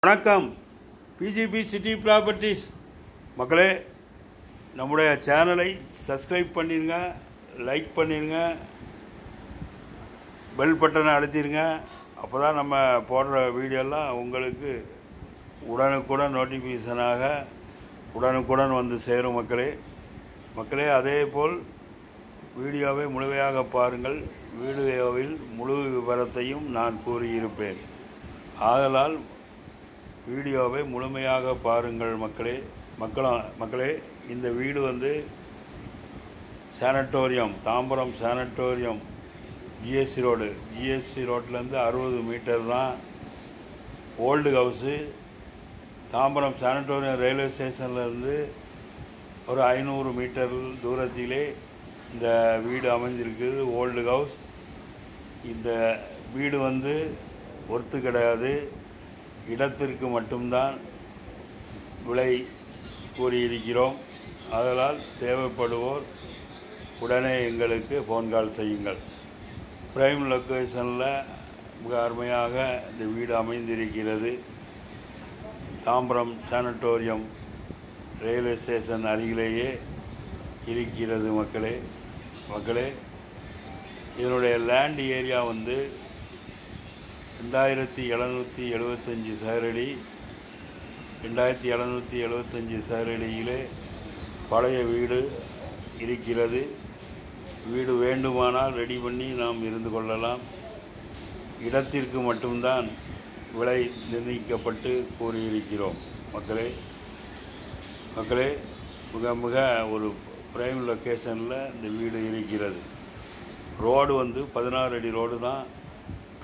வணக்கம். PGP city properties மக்களே, நம்முடைய சேனலை சப்ஸ்கிரைப் பண்ணிடுங்க, லைக் பண்ணிடுங்க, பெல் பட்டனை அழுத்திடுங்க. அப்போ தான் நம்ம போடுற வீடியோலாம் உங்களுக்கு உடனுக்குடன் நோட்டிஃபிகேஷனாக உடனுக்குடன் வந்து சேரும் மக்களே. அதே போல் வீடியோவை முழுமையாக பாருங்கள். வீடியோவில் முழு விவரத்தையும் நான் கூறியிருப்பேன். ஆதலால் வீடியோவை முழுமையாக பாருங்கள் மக்களே. இந்த வீடு வந்து சானட்டோரியம், தாம்பரம் சானட்டோரியம், ஜிஎஸ்சி ரோட்லேருந்து 60 மீட்டர் தான் old house. Tambaram sanatorium railway ஸ்டேஷன்லேருந்து ஒரு 500 மீட்டர் தூரத்திலே இந்த வீடு அமைந்திருக்குது. Old house. இந்த வீடு வந்து ஒர்த்து கிடையாது, இடத்திற்கு மட்டும்தான் விலை கூறியிருக்கிறோம். அதனால் தேவைப்படுவோர் உடனே எங்களுக்கு ஃபோன் கால் செய்யுங்கள். பிரைம் லொக்கேஷனில் மிக அருமையாக இந்த வீடு அமைந்திருக்கிறது. தாம்பரம் சானட்டோரியம் ரயில்வே ஸ்டேஷன் அருகிலேயே இருக்கிறது மக்களே. இதனுடைய லேண்ட் ஏரியா வந்து 2775 சதுரடி. 2775 சதுரடியிலே பழைய வீடு இருக்கிறது. வீடு வேண்டுமானால் ரெடி பண்ணி நாம் இருந்து கொள்ளலாம். இடத்திற்கு மட்டும்தான் விலை நிர்ணயிக்கப்பட்டு கூறியிருக்கிறோம் மக்களே. மிக ஒரு பிரைம் லொக்கேஷனில் இந்த வீடு இருக்கிறது. ரோடு வந்து 16 அடி ரோடு தான்.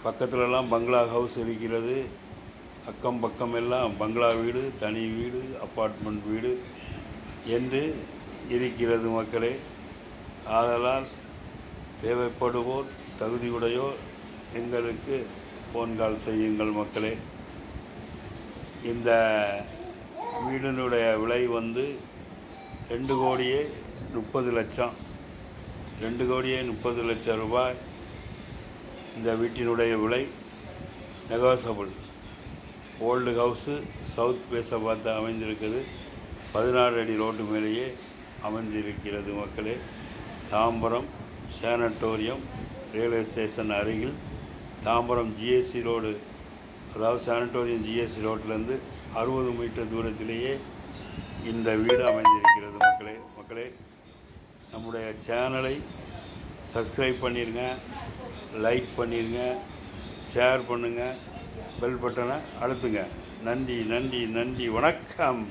பக்கத்துலலாம் பங்களா ஹவுஸ் இருக்கிறது. பக்கம் எல்லாம் பங்களா வீடு, தனி வீடு, அப்பார்ட்மெண்ட் வீடு என்று இருக்கிறது மக்களே. ஆதலால் தேவைப்படுவோர் தகுதியுடையோர் எங்களுக்கு ஃபோன் கால் செய்யுங்கள் மக்களே. இந்த வீடினுடைய விலை வந்து 2,30,00,000 2,30,00,000 ரூபாய். இந்த வீட்டினுடைய விலை நெகோசபிள். ஓல்டு ஹவுஸு சவுத் பேஸை பார்த்து அமைந்திருக்குது. 16 அடி ரோட்டு மேலேயே அமைந்திருக்கிறது மக்களே. தாம்பரம் சானட்டோரியம் ரயில்வே ஸ்டேஷன் அருகில் தாம்பரம் ஜிஎஸ்சி ரோடு, அதாவது சானட்டோரியம் ஜிஎஸ்சி ரோட்லேருந்து 60 மீட்டர் தூரத்திலேயே இந்த வீடு அமைந்திருக்கிறது மக்களே. நம்முடைய சேனலை சப்ஸ்கிரைப் பண்ணிடுங்க, லைக் பண்ணிடுங்க, ஷேர் பண்ணுங்கள், பெல் பட்டனை அழுத்துங்க. நன்றி. வணக்கம்.